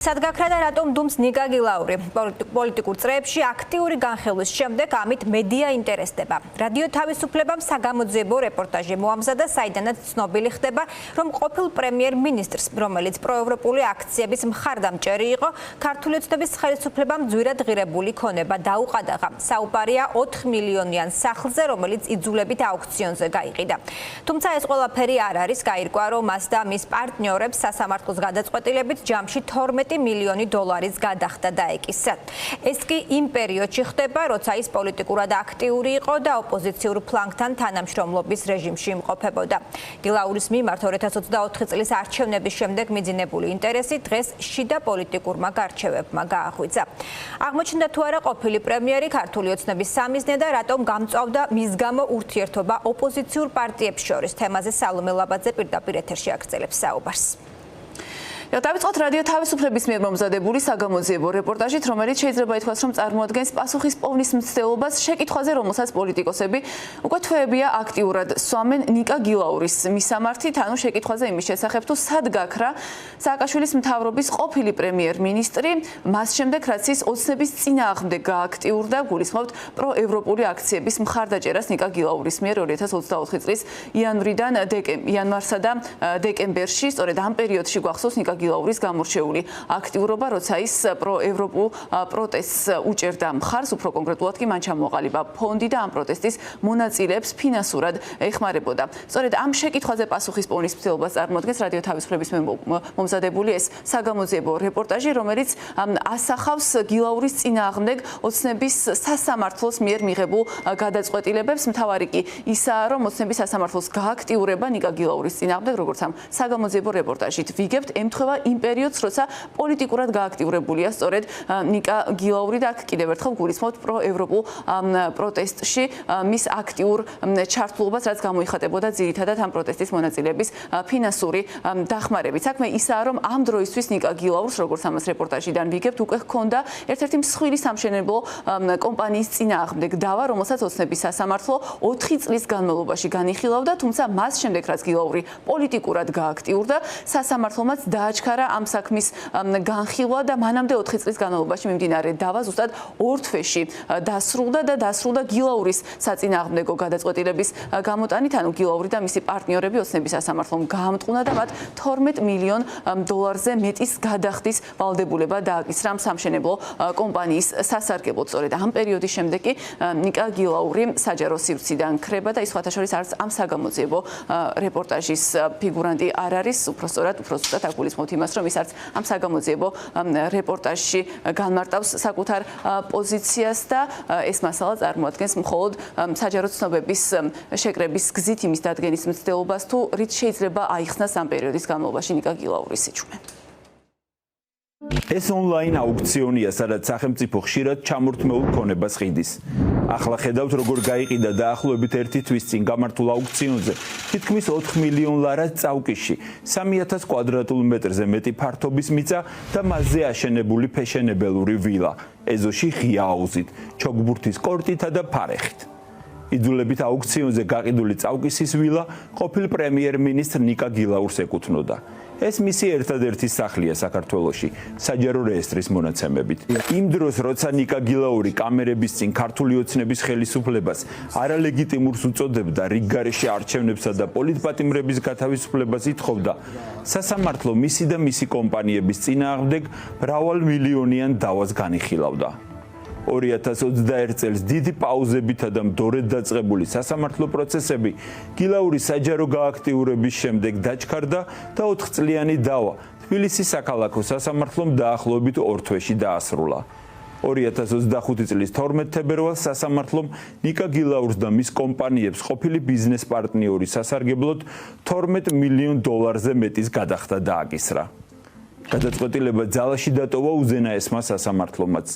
სადგაქრა და რატომ დუმს ნიკა გილაური პოლიტიკურ წრეებში აქტიური განხილვის შემდეგ ამით მედია ინტერესდება. რადიო თავისუფლებამ საგამოძიებო რეპორტაჟი მოამზადა, საიდანაც ცნობილი ხდება, რომ ყოფილ პრემიერ-მინისტრს, რომელიც პროევროპული აქციების მხარდამჭერი იყო, ქართული ოცნების ხელისუფლებამ ძვირად ღირებული ქონება დაუყადაღა. საუბარია 4 მილიონიან სახლზე, რომელიც იძულებით აუქციონზე გაიყიდა. თუმცა ეს ყველაფერი არ არის, გაირკვა, რომ მას და მის პარტნიორებს სასამართლოს გადაწყვეტილებით ჯამში 12 მილიონი დოლარის გადახდა დაეკისრა. ეს კი იმ პერიოდში ხდება, როცა ის პოლიტიკურად აქტიური იყო და ოპოზიციურ ფლანგთან თანამშრომლობის რეჟიმში იმყოფებოდა. გილაურის მიმართ 2024 წლის არჩევნების შემდეგ მიძინებული ინტერესი დღეს შიდა პოლიტიკურმა გარჩევებმა გააღვიძა. აღმოჩნდა თუ არა ყოფილი პრემიერი ქართული ოცნების სამიზნე და რატომ გამწვავდა მის გამო ურთიერთობა ოპოზიციურ პარტიებს შორის. თემაზე სალომე ლაბაძე პირდაპირ ეთერში აგრძელებს საუბარს. დავიწყოთ რადიო თავისუფლების მიერ მომზადებული საგამოძიებო რეპორტაჟით, რომელიც შეიძლება ითქვას, რომ წარმოადგენს პასუხისმოვლის მცდელობას შეკითხვაზე, რომელსაც პოლიტიკოსები უკვე თვეებია აქტიურად სვამენ ნიკა გილაურის მისამართით, ანუ შეკითხვაზე იმის შესახებ, თუ სად გაქრა სააკაშვილის მთავრობის ყოფილი პრემიერ-მინისტრი, მას შემდეგ, რაც ის ოცნების წინააღმდეგ გააქტიურდა, გულისხმობთ პროევროპული აქციების მხარდაჭერას ნიკა გილაურის მიერ 2024 წლის იანვარსა და დეკემბერში, სწორედ ამ პერიოდში გვახსოვს ნიკა გილაურის გამორჩეული აქტიურობა, როცა ის პროევროპულ პროტესტს უჭერდა მხარს, უფრო კონკრეტულად კი მან ჩამოაყალიბა ფონდი და ამ პროტესტის მონაწილეებს ფინანსურად ეხმარებოდა. სწორედ ამ შეკითხვაზე პასუხისმოვლის მცდელობას წარმოადგენს რადიო თავისუფლების მიერ მომზადებული ეს საგამოძიებო რეპორტაჟი, რომელიც ასახავს გილაურის წინააღმდეგ ოცნების სასამართლოს მიერ მიღებულ გადაწყვეტილებებს. მთავარი კი ისაა, რომ ოცნების სასამართლოს გააქტიურება ნიკა გილაურის წინააღმდეგ, როგორც ამ საგამოძიებო რეპორტაჟით ვიგებთ, ემთხვევა იმ პერიოდს, როცა პოლიტიკურად გააქტიურებულია სწორედ ნიკა გილაური და აქ კიდევ ერთხელ გულისხმობთ პროევროპულ პროტესტში მის აქტიურ ჩართულობას, რაც გამოიხატებოდა ძირითადად ამ პროტესტის მონაწილეების ფინანსური დახმარებით. საქმე ისაა, რომ ამ დროისთვის ნიკა გილაურს, როგორც ამას რეპორტაჟიდან ვიგებთ, უკვე ჰქონდა ერთ-ერთი მსხვილი სამშენებლო კომპანიის წინააღმდეგ დავა, რომელსაც ოცნების სასამართლო 4 წლის განმავლობაში განიხილავდა, თუმცა მას შემდეგ, რაც გილაური პოლიტიკურად გააქტიურდა, სასამართლომაც დააჩქარა ამ საქმის განხილვა და მანამდე 4 წლის განმავლობაში მიმდინარე დავა ზუსტად ორ თვეში დასრულდა გილაურის საწინააღმდეგო გადაწყვეტილების გამოტანით, ანუ გილაური და მისი პარტნიორები ოცნების სასამართლომ გაამტყუნა და მათ 12 მილიონ დოლარზე მეტის გადახდის ვალდებულება დააკისრა ამ სამშენებლო კომპანიის სასარგებლოდ. სწორედ ამ პერიოდის შემდეგ კი ნიკა გილაური საჯარო სივრციდან ქრება და ის სხვათაშორის არც ამ საგამოძიებო რეპორტაჟის ფიგურანტი არ არის, უფრო სწორად გულისხმობთ იმას, რომ ის არც ამ საგამოძიებო რეპორტაჟში განმარტავს საკუთარ პოზიციას და ეს მასალა წარმოადგენს მხოლოდ საჯარო ცნობების შეკრების გზით იმის დადგენის მცდელობას, თუ რით შეიძლება აიხსნას ამ პერიოდის განმავლობაში ნიკა გილაურის სიჩუმე. ეს ონლაინ აუქციონია, სადაც სახელმწიფო ხშირად ჩამორთმეულ ქონებას ყიდის. ახლა ხედავთ, როგორ გაიყიდა დაახლოებით 1 თვის წინ გამართულ აუქციონზე თითქმის 4 მილიონ ლარად წავკიში, 3000 კვადრატულ მეტრზე მეტი ფართობის მიწა და მასზე აშენებული ფეშენებელური ვილა, ეზოში ღია აუზით, ჩოგბურთის კორტითა და ფარეხით. იძულებით აუქციონზე გაყიდული წავკისის ვილა ყოფილ პრემიერ-მინისტრ ნიკა გილაურს ეკუთვნოდა. ეს მისი ერთადერთი სახლია საქართველოში, საჯარო რეესტრის მონაცემებით. იმ დროს, როცა ნიკა გილაური კამერების წინ ქართული ოცნების ხელისუფლებას არალეგიტიმურს უწოდებდა, რიგგარეშე არჩევნებსა და პოლიტპატიმრების გათავისუფლებას ითხოვდა, სასამართლო მისი და მისი კომპანიების წინააღმდეგ მრავალმილიონიან დავას განიხილავდა. 2021 წელს დიდი პაუზებითა და მდორედ დაწყებული სასამართლო პროცესები გილაურის საჯარო გააქტიურების შემდეგ დაჩქარდა და 4 წლიანი დავა თბილისის საქალაქო სასამართლომ დაახლოებით 2 თვეში დაასრულა. 2025 წლის 12 თებერვალს სასამართლომ ნიკა გილაურს და მის კომპანიებს ყოფილი ბიზნეს პარტნიორის სასარგებლოდ 12 მილიონ დოლარზე მეტის გადახდა დააკისრა. გადაწყვეტილება ძალაში დატოვა უზენაესმა სასამართლომაც.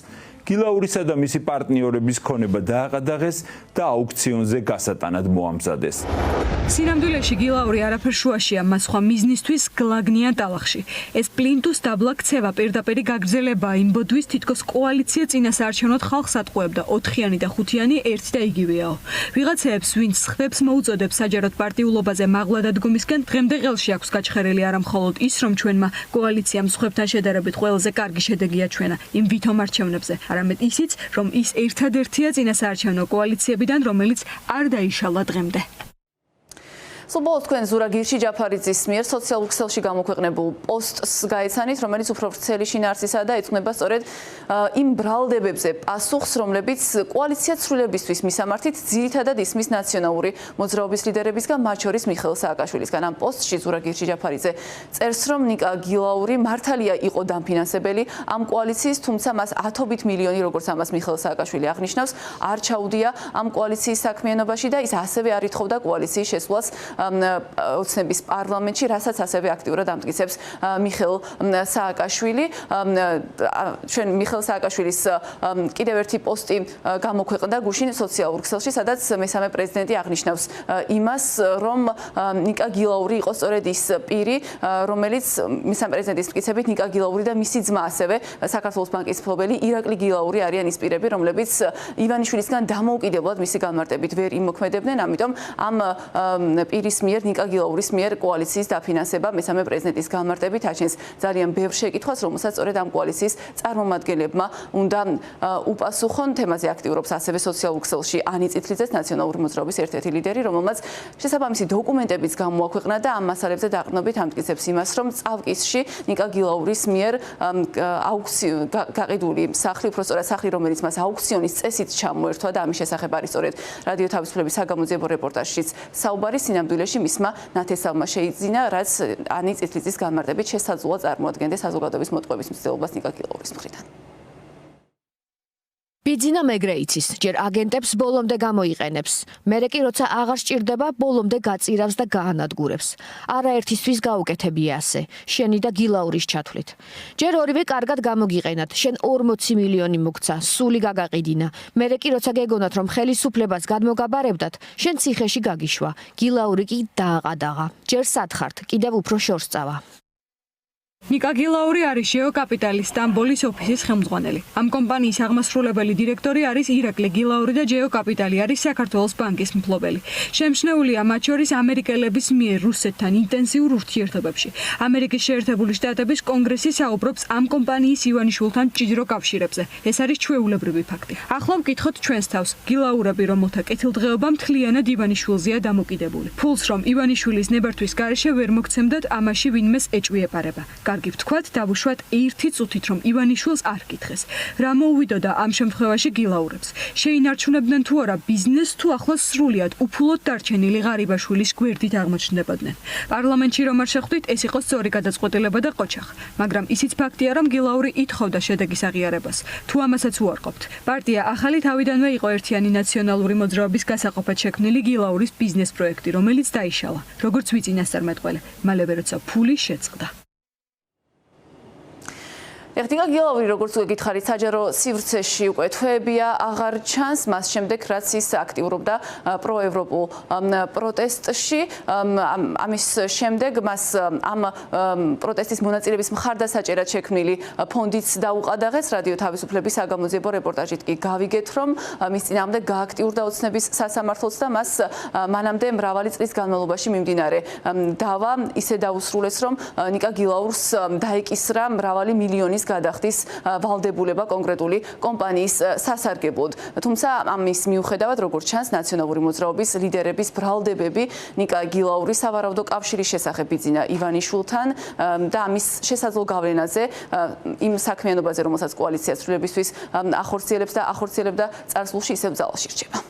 გილაურისა და მისი პარტნიორების ქონება დააყადაღეს და აუქციონზე გასატანად მოამზადეს. სინამდვილეში გილაური არაფერ შუაშია მას სხვა მიზნისთვის გლაგნიან ტალახში. ეს პლინტუს დაბლა ქცევა პირდაპირ გაგრძელებაა იმ ბოდვის, თითქოს კოალიცია წინასაარჩევნოდ ხალხს ატყუებდა 4-იანი და 5-იანი ერთი და იგივეაო. ვიღაცეებს, ვინც ხდებს მოუწოდებს საჯაროდ პარტიულობაზე მაღლა დადგომისკენ, დღემდე ღელში აქვს გაჩხერილი არა მხოლოდ ის, რომ ჩვენმა კოალიციამ ამ სხვებთან შედარებით ყველაზე კარგი შედეგია ჩვენა იმ ვითომ არჩევნებზე, არამედ ისიც, რომ ის ერთადერთია წინასაარჩევნო კოალიციებიდან, რომელიც არ დაიშალა დღემდე. სულ თქვენ ზურა გირჩი-ჯაფარიძის მიერ სოციალურ ქსელში გამოქვეყნებულ პოსტს გაეცანით, რომელიც უფრო ვრცელი შინაარსისაა და ეძღვნება სწორედ იმ ბრალდებებზე პასუხს, რომლებიც კოალიცია ცვლილებისთვის მისამართით ძირითადად ისმის ნაციონალური მოძრაობის ლიდერებისგან, მათ შორის მიხეილ სააკაშვილისგან. ამ პოსტში ზურა გირჩი-ჯაფარიძე წერს, რომ ნიკა გილაური მართალია იყო დამფინანსებელი ამ კოალიციის, თუმცა მას ათობით მილიონი, როგორც ამას მიხეილ სააკაშვილი აღნიშნავს, არ ჩაუდია ამ კოალიციის საქმიანობაში და ის ასევე არ ითხოვდა კოალიციის შესვლას ოცნების პარლამენტში, რასაც ასევე აქტიურად ამტკიცებს მიხეილ სააკაშვილი. ჩვენ მიხეილ სააკაშვილის კიდევ ერთი პოსტი გამოქვეყნდა გუშინ სოციალურ ქსელში, სადაც მესამე პრეზიდენტი აღნიშნავს იმას, რომ ნიკა გილაური იყო სწორედ ის პირი, რომელიც მესამე პრეზიდენტის მტკიცებით ნიკა გილაური და მისი ძმა ასევე საქართველოს ბანკის მფლობელი ირაკლი გილაური არიან ის პირები, რომლებიც ივანიშვილისგან დამოუკიდებლად მისი განმარტებით ვერ იმოქმედებდნენ, ამიტომ ამ პირის მიერ ნიკა გილაურის მიერ კოალიციის დაფინანსება მესამე პრეზიდენტის განმარტებით აჩენს ძალიან ბევრ შეკითხვას, რომელსაც სწორედ ამ კოალიციის წარმომადგენლებმა უნდა უპასუხონ. თემაზე აქტიურობს ასევე სოციალურ ქსელში ანი წითლიძეც, ნაციონალური მოძრაობის ერთ-ერთი ლიდერი, რომელმაც შესაბამისი დოკუმენტებიც გამოაქვეყნა და ამ მასალებზე დაყრდნობით ამტკიცებს იმას, რომ წავკისში ნიკა გილაურის მიერ გაყიდული სახლი, უფრო სწორად სახლი, რომელიც მას აუქციონის წესით ჩამოერთვა და ამის შესახებ არის სწორედ რადიო თავისუფლების საგამოძიებო რეპორტაჟშიც საუბარი. სინამდვილეში მისმა ნათესავმა შეიძინა, რაც ანი წითლიძის განმარტებით შესაძლოა წარმოადგენდეს საზოგადოების მოტყუების მცდელობას ნიკა გილაურის მხრიდან. ბიძინა მეგრე იცის, ჯერ აგენტებს ბოლომდე გამოიყენებს. მერე კი როცა აღარ სჭირდება, ბოლომდე გაწირავს და გაანადგურებს. არაერთისთვის გაუკეთებია ასე, შენი და გილაურის ჩათვლით. ჯერ ორივე კარგად გამოგიყენათ, შენ 40 მილიონი მოგცა, სული გაგაყიდინა. მერე კი როცა გეგონათ, რომ ხელისუფლებას გადმოგაბარებდათ, შენ ციხეში გაგიშვა. გილაური კი დააყადაღა. ჯერ სათხართ, კიდევ უფრო შორს წავა. ნიკა გილაური არის ჟეო კაპიტალის სტამბოლის ოფისის ხელმძღვანელი. ამ კომპანიის აღმასრულებელი დირექტორი არის ირაკლი გილაური და ჟეო კაპიტალი არის საქართველოს ბანკის მფლობელი. შემჩნეულია მათ შორის ამერიკელების მიერ რუსეთთან ინტენსიურ ურთიერთობებში. ამერიკის შეერთებული შტატების კონგრესი საუბრობს ამ კომპანიის ივანიშვილთან მჭიდრო კავშირებზე. ეს არის ჩვეულებრივი ფაქტი. ახლა ვკითხოთ ჩვენს თავს. გილაურები, რომელთა კეთილდღეობა მთლიანად ივანიშვილზეა დამოკიდებული. ფულს რომ ივანიშვილის ნებართვის გარეშე ვერ მოგცემდათ, ამაში ვინმეს ეჭვი ეპარება. კარგი ვთქვათ, დავუშვათ ერთი წუთით, რომ ივანიშვილს არ კითხეს. რა მოუვიდოდა ამ შემთხვევაში გილაურებს? შეინარჩუნებდნენ თუ არა ბიზნესს, თუ ახლა სრულიად უფულოდ დარჩენილი ღარიბაშვილის გვერდით აღმოჩნდებოდნენ. პარლამენტში რომ არ შეხვდით, ეს იყო სწორი გადაწყვეტილება და ყოჩახ. მაგრამ ისიც ფაქტია, რომ გილაური ითხოვდა შედეგის აღიარებას. თუ ამასაც უარყოფთ. პარტია ახალი თავიდანვე იყო ერთიანი ნაციონალური მოძრაობის გასაყოფად შექმნილი გილაურის ბიზნეს პროექტი, რომელიც დაიშალა. როგორც ვიწინასწარმეტყველი, მალევე როცა ფული შეწყდა. ნიკა გილაური, როგორც გითხარით, საჯარო სივრცეში უკვე თვეებია აღარ ჩანს, მას შემდეგ რაც ის აქტიურობდა პროევროპულ პროტესტში. ამის შემდეგ მას ამ პროტესტის მონაწილეების მხარდასაჭერად შექმნილი ფონდიც დაუყადაღეს. რადიო თავისუფლების საგამოძიებო რეპორტაჟით კი გავიგეთ, რომ მის წინააღმდეგ გააქტიურდა ოცნების სასამართლოც და მას მანამდე მრავალი წლის განმავლობაში მიმდინარე დავა ისე დაუსრულეს, რომ ნიკა გილაურს დაეკისრა მრავალი მილიონის გადახდის ვალდებულება კონკრეტული კომპანიის სასარგებლოდ. თუმცა ამის მიუხედავად, როგორც ჩანს, ნაციონალური მოძრაობის ლიდერების ბრალდებები ნიკა გილაურის სავარაუდო კავშირის შესახებ ბიძინა ივანიშვილთან და ამის შესაძლო გავლენაზე იმ საქმიანობაზე, რომელსაც კოალიცია ცვლილებისთვის ახორციელებს და ახორციელებდა წარსულში, ისევ ძალაში რჩება.